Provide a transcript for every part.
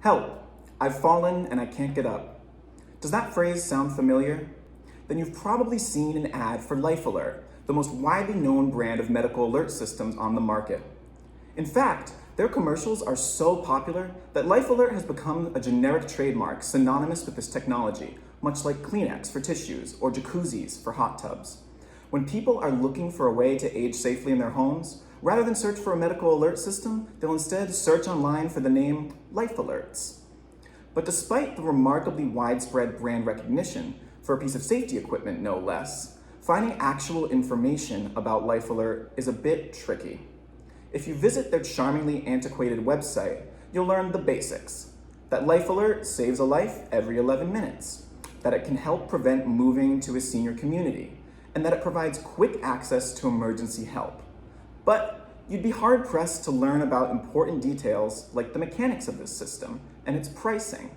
Help, I've fallen and I can't get up. Does that phrase sound familiar? Then you've probably seen an ad for Life Alert, the most widely known brand of medical alert systems on the market. In fact, their commercials are so popular that Life Alert has become a generic trademark synonymous with this technology, much like Kleenex for tissues or jacuzzis for hot tubs. When people are looking for a way to age safely in their homes, rather than search for a medical alert system, they'll instead search online for the name Life Alerts. But despite the remarkably widespread brand recognition, for a piece of safety equipment no less, finding actual information about Life Alert is a bit tricky. If you visit their charmingly antiquated website, you'll learn the basics. That Life Alert saves a life every 11 minutes, that it can help prevent moving to a senior community, and that it provides quick access to emergency help. But you'd be hard-pressed to learn about important details like the mechanics of this system and its pricing.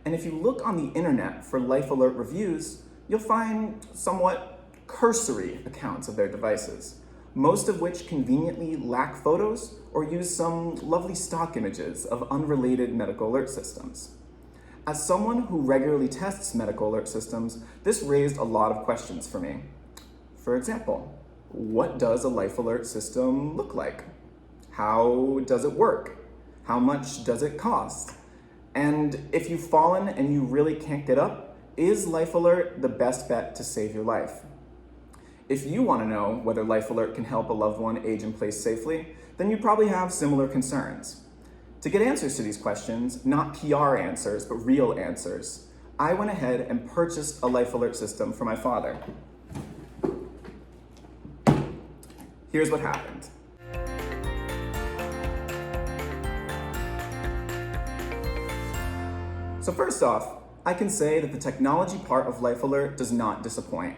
And if you look on the internet for Life Alert reviews, you'll find somewhat cursory accounts of their devices, most of which conveniently lack photos or use some lovely stock images of unrelated medical alert systems. As someone who regularly tests medical alert systems, this raised a lot of questions for me. For example, what does a Life Alert system look like? How does it work? How much does it cost? And if you've fallen and you really can't get up, is Life Alert the best bet to save your life? If you want to know whether Life Alert can help a loved one age in place safely, then you probably have similar concerns. To get answers to these questions, not PR answers, but real answers, I went ahead and purchased a Life Alert system for my father. Here's what happened. So first off, I can say that the technology part of Life Alert does not disappoint.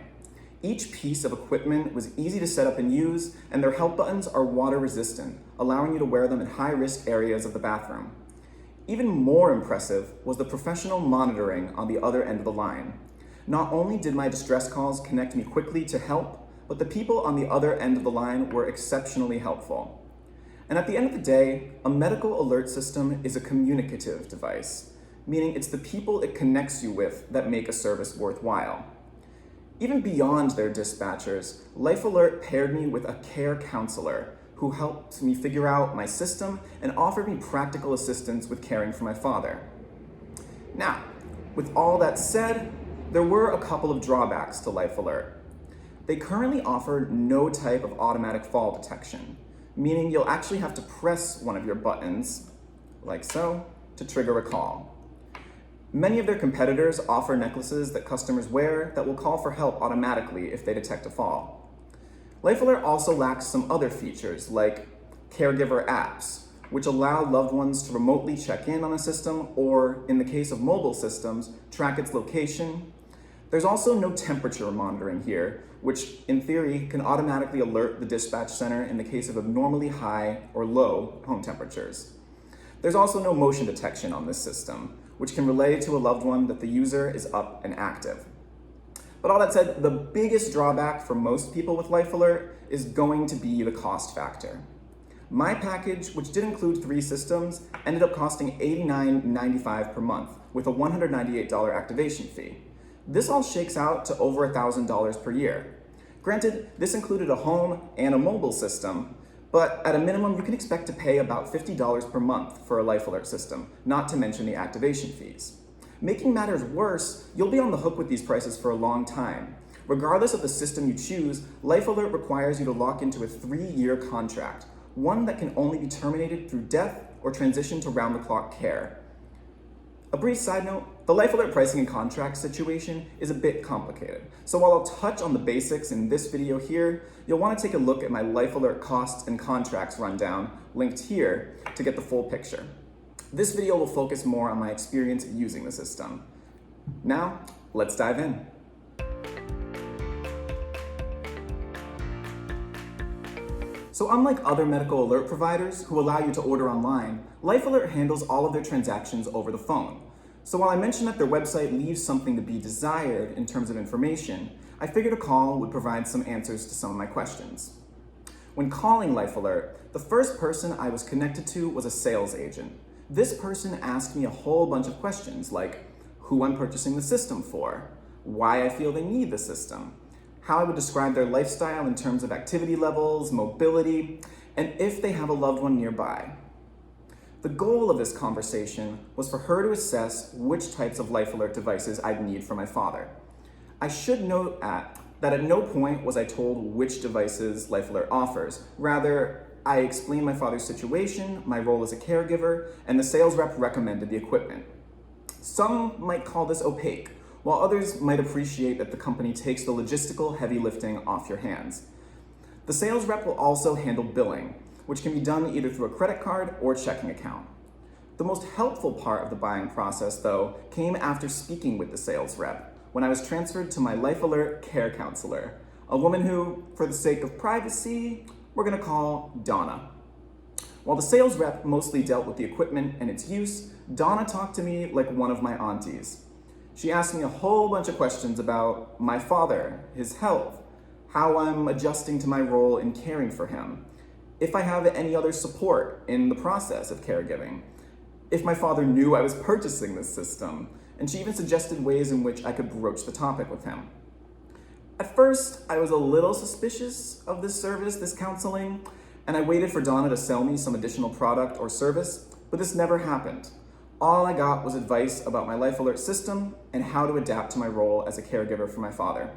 Each piece of equipment was easy to set up and use, and their help buttons are water resistant, allowing you to wear them in high-risk areas of the bathroom. Even more impressive was the professional monitoring on the other end of the line. Not only did my distress calls connect me quickly to help, but the people on the other end of the line were exceptionally helpful. And at the end of the day, a medical alert system is a communicative device, meaning it's the people it connects you with that make a service worthwhile. Even beyond their dispatchers, Life Alert paired me with a care counselor who helped me figure out my system and offered me practical assistance with caring for my father. Now, with all that said, there were a couple of drawbacks to Life Alert. They currently offer no type of automatic fall detection, meaning you'll actually have to press one of your buttons, like so, to trigger a call. Many of their competitors offer necklaces that customers wear that will call for help automatically if they detect a fall. Life Alert also lacks some other features like caregiver apps, which allow loved ones to remotely check in on a system or, in the case of mobile systems, track its location. There's also no temperature monitoring here, which in theory can automatically alert the dispatch center in the case of abnormally high or low home temperatures. There's also no motion detection on this system, which can relay to a loved one that the user is up and active. But all that said, the biggest drawback for most people with Life Alert is going to be the cost factor. My package, which did include 3 systems, ended up costing $89.95 per month with a $198 activation fee. This all shakes out to over $1,000 per year. Granted, this included a home and a mobile system, but at a minimum, you can expect to pay about $50 per month for a Life Alert system, not to mention the activation fees. Making matters worse, you'll be on the hook with these prices for a long time. Regardless of the system you choose, Life Alert requires you to lock into a 3-year contract, one that can only be terminated through death or transition to round-the-clock care. A brief side note, the Life Alert pricing and contract situation is a bit complicated. So while I'll touch on the basics in this video here, you'll want to take a look at my Life Alert costs and contracts rundown, linked here, to get the full picture. This video will focus more on my experience using the system. Now, let's dive in. So unlike other medical alert providers who allow you to order online, Life Alert handles all of their transactions over the phone. So while I mentioned that their website leaves something to be desired in terms of information, I figured a call would provide some answers to some of my questions. When calling Life Alert, the first person I was connected to was a sales agent. This person asked me a whole bunch of questions like who I'm purchasing the system for, why I feel they need the system, how I would describe their lifestyle in terms of activity levels, mobility, and if they have a loved one nearby. The goal of this conversation was for her to assess which types of Life Alert devices I'd need for my father. I should note that at no point was I told which devices Life Alert offers. Rather, I explained my father's situation, my role as a caregiver, and the sales rep recommended the equipment. Some might call this opaque, while others might appreciate that the company takes the logistical heavy lifting off your hands. The sales rep will also handle billing, which can be done either through a credit card or checking account. The most helpful part of the buying process, though, came after speaking with the sales rep, when I was transferred to my Life Alert care counselor, a woman who, for the sake of privacy, we're gonna call Donna. While the sales rep mostly dealt with the equipment and its use, Donna talked to me like one of my aunties. She asked me a whole bunch of questions about my father, his health, how I'm adjusting to my role in caring for him, if I have any other support in the process of caregiving, if my father knew I was purchasing this system, and she even suggested ways in which I could broach the topic with him. At first, I was a little suspicious of this service, this counseling, and I waited for Donna to sell me some additional product or service, but this never happened. All I got was advice about my Life Alert system and how to adapt to my role as a caregiver for my father.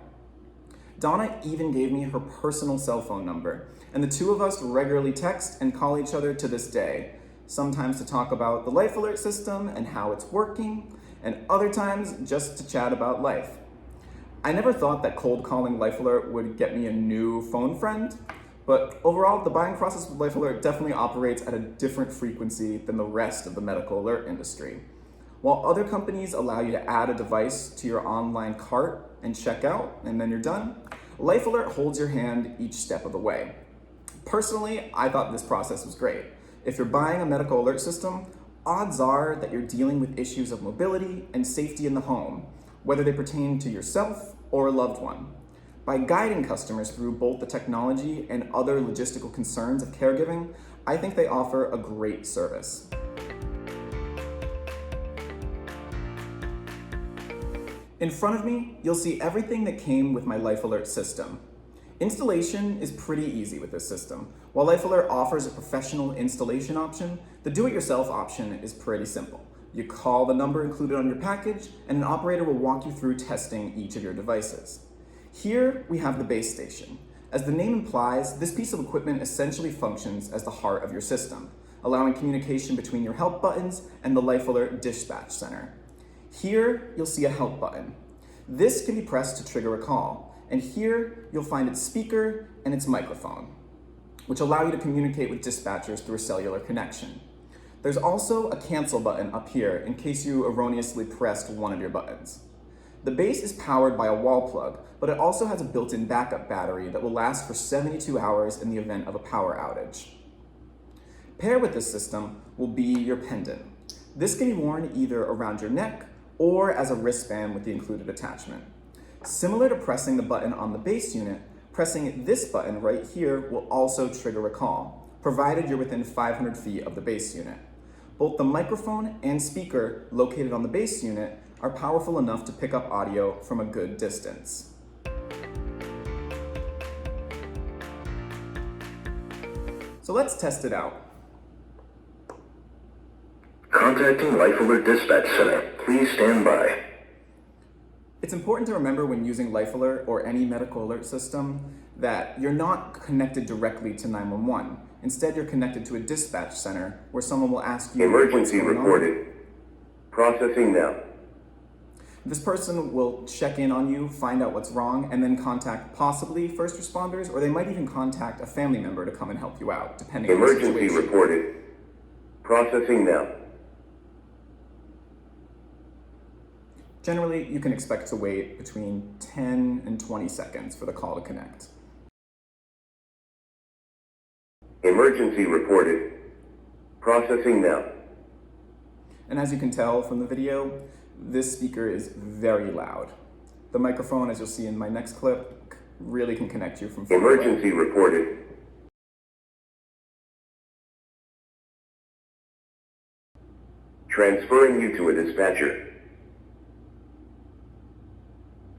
Donna even gave me her personal cell phone number, and the two of us regularly text and call each other to this day, sometimes to talk about the Life Alert system and how it's working, and other times just to chat about life. I never thought that cold calling Life Alert would get me a new phone friend, but overall, the buying process with Life Alert definitely operates at a different frequency than the rest of the medical alert industry. While other companies allow you to add a device to your online cart and check out, and then you're done, Life Alert holds your hand each step of the way. Personally, I thought this process was great. If you're buying a medical alert system, odds are that you're dealing with issues of mobility and safety in the home, whether they pertain to yourself or a loved one. By guiding customers through both the technology and other logistical concerns of caregiving, I think they offer a great service. In front of me, you'll see everything that came with my Life Alert system. Installation is pretty easy with this system. While Life Alert offers a professional installation option, the do-it-yourself option is pretty simple. You call the number included on your package, and an operator will walk you through testing each of your devices. Here, we have the base station. As the name implies, this piece of equipment essentially functions as the heart of your system, allowing communication between your help buttons and the Life Alert dispatch center. Here, you'll see a help button. This can be pressed to trigger a call, and here you'll find its speaker and its microphone, which allow you to communicate with dispatchers through a cellular connection. There's also a cancel button up here in case you erroneously pressed one of your buttons. The base is powered by a wall plug, but it also has a built-in backup battery that will last for 72 hours in the event of a power outage. Paired with this system will be your pendant. This can be worn either around your neck or as a wristband with the included attachment. Similar to pressing the button on the base unit, pressing this button right here will also trigger a call, provided you're within 500 feet of the base unit. Both the microphone and speaker located on the base unit are powerful enough to pick up audio from a good distance. So let's test it out. Contacting Life Alert Dispatch Center. Please stand by. It's important to remember when using Life Alert or any medical alert system that you're not connected directly to 911. Instead, you're connected to a dispatch center where someone will ask you Emergency what's going reported. on. Processing now. This person will check in on you, find out what's wrong, and then contact possibly first responders, or they might even contact a family member to come and help you out, depending on the situation. Emergency reported. Processing now. Generally, you can expect to wait between 10 and 20 seconds for the call to connect. Emergency reported. Processing now. And as you can tell from the video, this speaker is very loud. The microphone, as you'll see in my next clip, really can connect you from far away. Emergency reported. Transferring you to a dispatcher.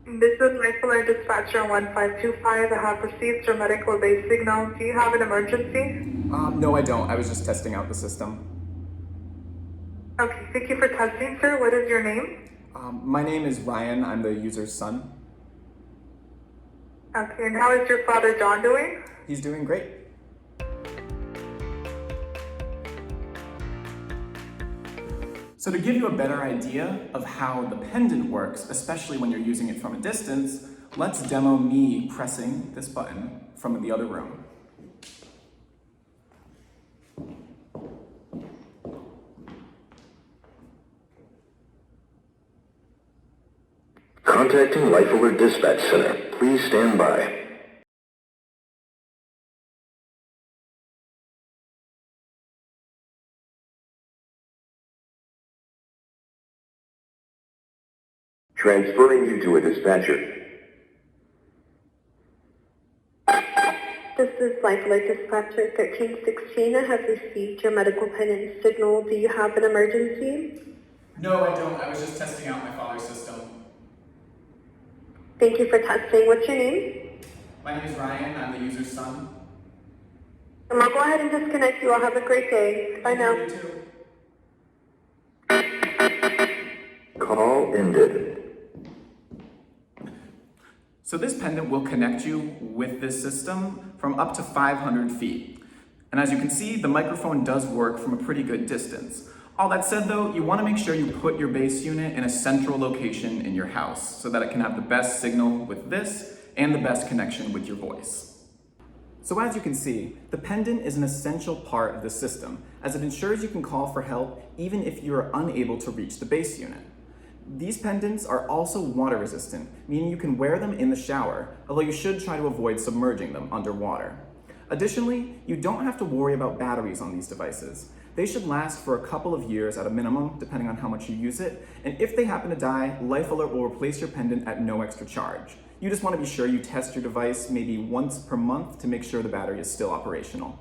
This is Life Alert Dispatcher 1525. I have received your medical base signal. Do you have an emergency? No, I don't. I was just testing out the system. Okay, thank you for testing, sir. What is your name? My name is Ryan. I'm the user's son. Okay, and how is your father John doing? He's doing great. So to give you a better idea of how the Pendant works, especially when you're using it from a distance, let's demo me pressing this button from the other room. Contacting Life Alert Dispatch Center. Please stand by. Transferring you to a dispatcher. This is Life Alert Dispatcher 1316. I have received your medical pendant signal. Do you have an emergency? No, I don't. I was just testing out my father's system. Thank you for testing. What's your name? My name is Ryan. I'm the user's son. I'll go ahead and disconnect you. I'll have a great day. Bye now. You too. Call ended. So this pendant will connect you with this system from up to 500 feet. And as you can see, the microphone does work from a pretty good distance. All that said though, you want to make sure you put your base unit in a central location in your house so that it can have the best signal with this and the best connection with your voice. So as you can see, the Pendant is an essential part of the system as it ensures you can call for help even if you are unable to reach the base unit. These pendants are also water resistant, meaning you can wear them in the shower, although you should try to avoid submerging them underwater. Additionally, you don't have to worry about batteries on these devices. They should last for a couple of years at a minimum, depending on how much you use it, and if they happen to die, Life Alert will replace your pendant at no extra charge. You just want to be sure you test your device maybe once per month to make sure the battery is still operational.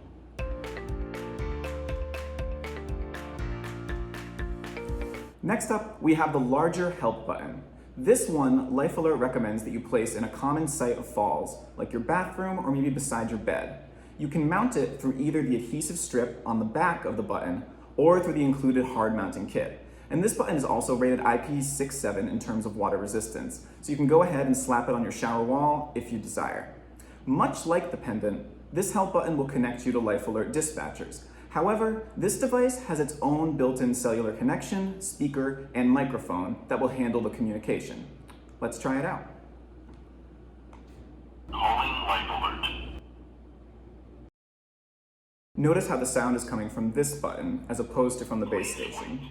Next up, we have the larger help button. This one, Life Alert recommends that you place in a common site of falls, like your bathroom or maybe beside your bed. You can mount it through either the adhesive strip on the back of the button or through the included hard mounting kit. And this button is also rated IP67 in terms of water resistance, so you can go ahead and slap it on your shower wall if you desire. Much like the Pendant, this help button will connect you to Life Alert dispatchers. However, this device has its own built-in cellular connection, speaker, and microphone that will handle the communication. Let's try it out. Calling Life Alert. Notice how the sound is coming from this button as opposed to from the base station.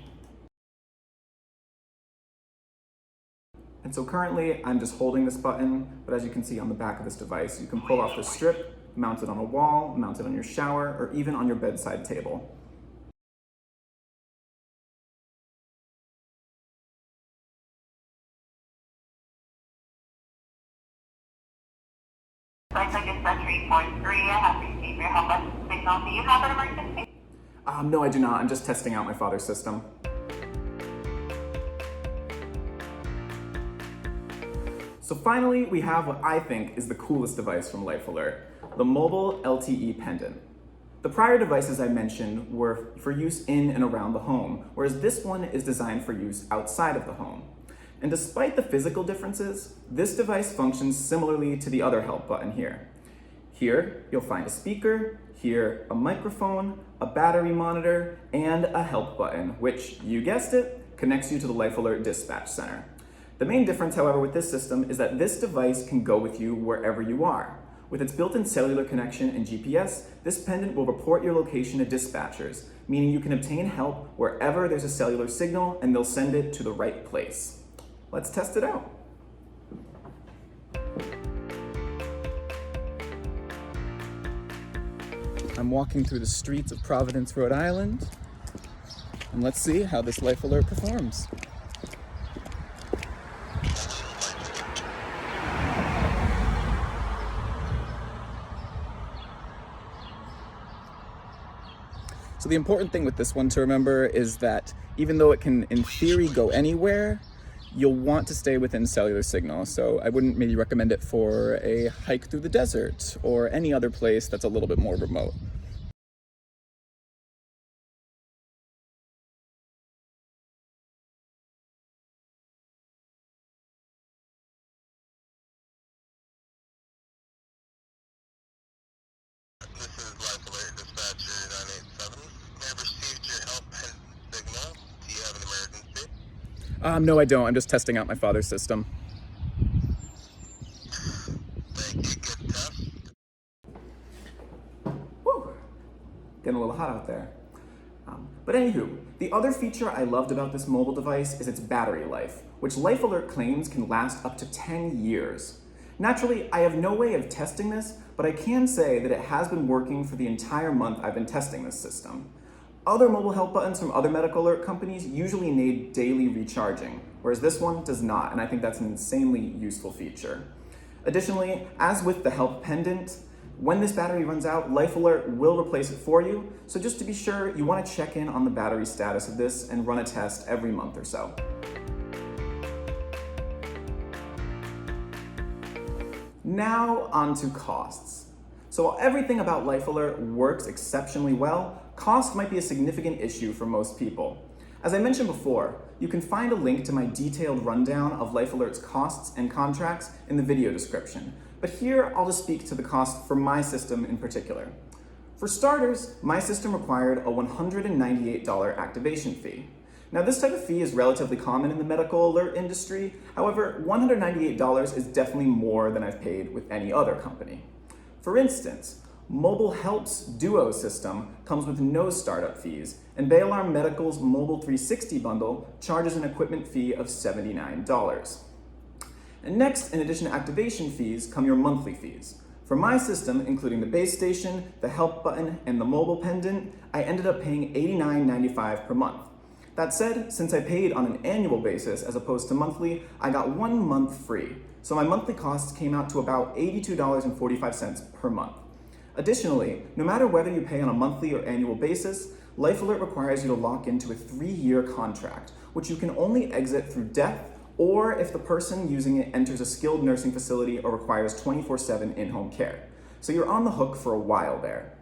And so currently I'm just holding this button, but as you can see on the back of this device, you can pull off the strip, mount it on a wall, mount it on your shower, or even on your bedside table. Lifelike Dispatcher 843, I have received your help us signal. Do you have an emergency? No, I do not. I'm just testing out my father's system. So finally, we have what I think is the coolest device from Life Alert, the mobile LTE pendant. The prior devices I mentioned were for use in and around the home, whereas this one is designed for use outside of the home. And despite the physical differences, this device functions similarly to the other help button here. Here, you'll find a speaker, here a microphone, a battery monitor, and a help button, which, you guessed it, connects you to the Life Alert Dispatch Center. The main difference, however, with this system is that this device can go with you wherever you are. With its built-in cellular connection and GPS, this pendant will report your location to dispatchers, meaning you can obtain help wherever there's a cellular signal and they'll send it to the right place. Let's test it out. I'm walking through the streets of Providence, Rhode Island, and let's see how this Life Alert performs. So the important thing with this one to remember is that even though it can, in theory, go anywhere, you'll want to stay within cellular signal. So I wouldn't maybe recommend it for a hike through the desert or any other place that's a little bit more remote. This is Life Alert Dispatcher 987. May I have received your help and signal? Do you have an emergency? No, I don't. I'm just testing out my father's system. Thank you. Good test. Whew. Getting a little hot out there. But anywho, the other feature I loved about this mobile device is its battery life, which Life Alert claims can last up to 10 years. Naturally, I have no way of testing this, but I can say that it has been working for the entire month I've been testing this system. Other mobile help buttons from other medical alert companies usually need daily recharging, whereas this one does not, and I think that's an insanely useful feature. Additionally, as with the Help Pendant, when this battery runs out, Life Alert will replace it for you, so just to be sure, you want to check in on the battery status of this and run a test every month or so. Now on to costs. So while everything about Life Alert works exceptionally well, cost might be a significant issue for most people. As I mentioned before, you can find a link to my detailed rundown of Life Alert's costs and contracts in the video description. But here, I'll just speak to the cost for my system in particular. For starters, my system required a $198 activation fee. Now, this type of fee is relatively common in the medical alert industry. However, $198 is definitely more than I've paid with any other company. For instance, Mobile Help's Duo system comes with no startup fees, and Bay Alarm Medical's Mobile 360 bundle charges an equipment fee of $79. And next, in addition to activation fees, come your monthly fees. For my system, including the base station, the help button, and the mobile pendant, I ended up paying $89.95 per month. That said, since I paid on an annual basis as opposed to monthly, I got 1 month free. So my monthly costs came out to about $82.45 per month. Additionally, no matter whether you pay on a monthly or annual basis, Life Alert requires you to lock into a 3-year contract, which you can only exit through death or if the person using it enters a skilled nursing facility or requires 24/7 in-home care. So you're on the hook for a while there.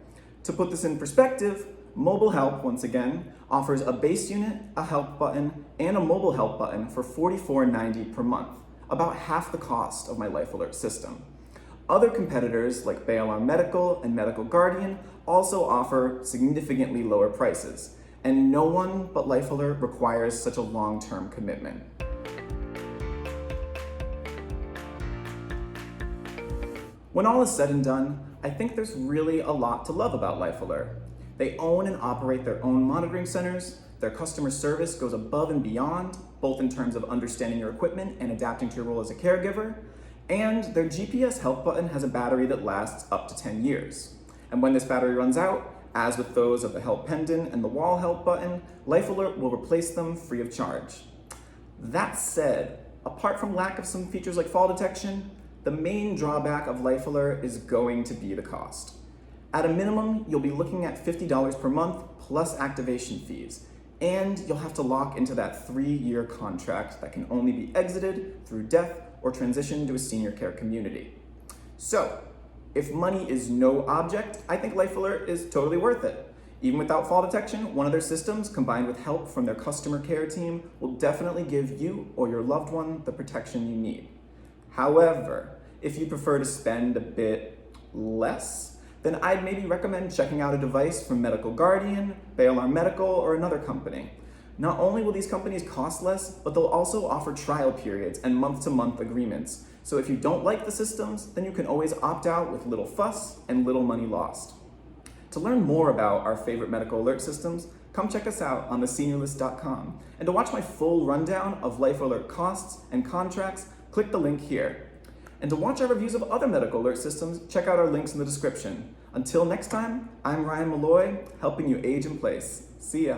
To put this in perspective, Mobile Help, once again, offers a base unit, a help button, and a mobile help button for $44.90 per month, about half the cost of my Life Alert system. Other competitors like Bay Alarm Medical and Medical Guardian also offer significantly lower prices, and no one but Life Alert requires such a long-term commitment. When all is said and done, I think there's really a lot to love about Life Alert. They own and operate their own monitoring centers, their customer service goes above and beyond, both in terms of understanding your equipment and adapting to your role as a caregiver, and their GPS help button has a battery that lasts up to 10 years. And when this battery runs out, as with those of the Help Pendant and the Wall Help button, Life Alert will replace them free of charge. That said, apart from lack of some features like fall detection, the main drawback of Life Alert is going to be the cost. At a minimum, you'll be looking at $50 per month plus activation fees, and you'll have to lock into that 3-year contract that can only be exited through death or transition to a senior care community. So, if money is no object, I think Life Alert is totally worth it. Even without fall detection, one of their systems, combined with help from their customer care team, will definitely give you or your loved one the protection you need. However, if you prefer to spend a bit less, then I'd maybe recommend checking out a device from Medical Guardian, Bay Alarm Medical, or another company. Not only will these companies cost less, but they'll also offer trial periods and month-to-month agreements. So if you don't like the systems, then you can always opt out with little fuss and little money lost. To learn more about our favorite medical alert systems, come check us out on the SeniorList.com. And to watch my full rundown of Life Alert costs and contracts, click the link here. And to watch our reviews of other medical alert systems, check out our links in the description. Until next time, I'm Ryan Malloy, helping you age in place. See ya.